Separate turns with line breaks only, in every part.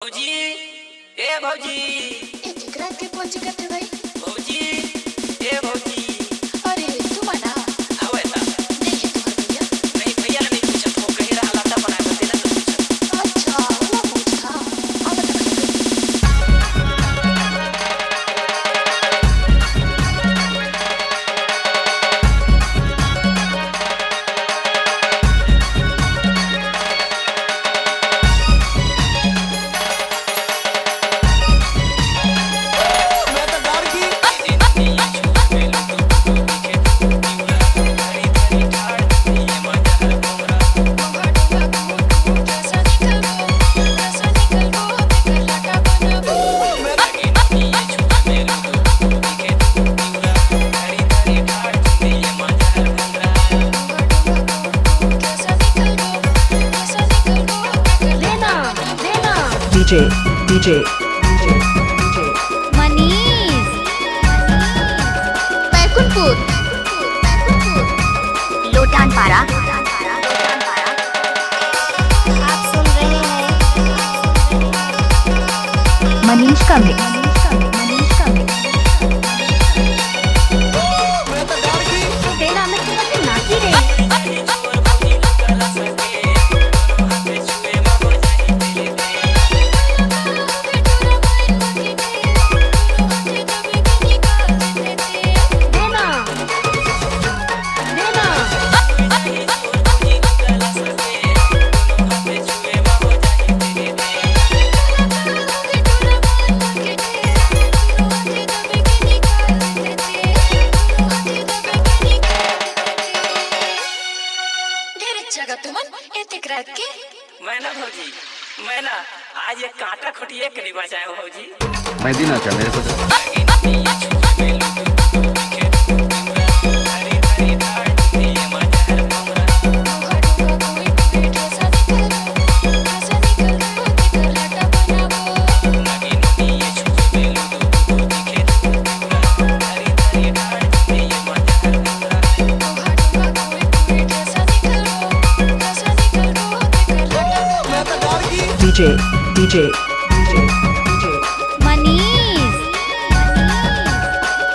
भौजी ए भौजी
एकरा के पहुंच करते भाई
भौजी ए भौजी
अरे तू मना
आवे ता
नहीं है तुम्हारा भैया
नहीं भैया ने नहीं पूछा तो कहीं रहा लाता बना के देना तो पूछा
अच्छा वो पूछा अब
DJ
मनीष बैकुंठपुर लोटान पारा आप सुन रहे हैं मनीष का मिक्स तेरा में तो नाची रही
मैं ना भौजी मैं ना आज ये कांटा खुटिए के नहीं बचाए हो भौजी
मैं दिन आता मेरे को
DJ
मनीष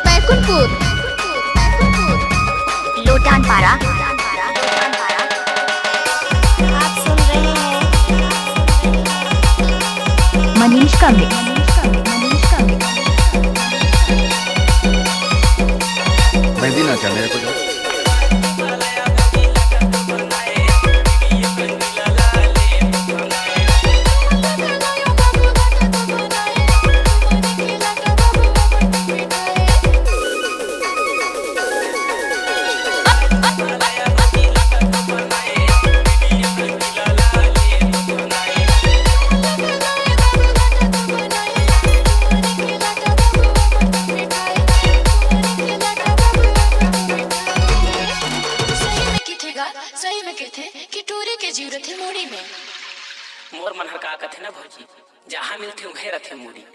बैकुंठपुर लोटान पारा आप सुन रहे हैं मनीष का मिक्स
मैं दिन आता मेरे को
सही में कहते कि टूरे के जीव रथे मोड़ी में
मोर मन का कथे ना भौजी जहाँ मिलते उहे रथे मूड़ी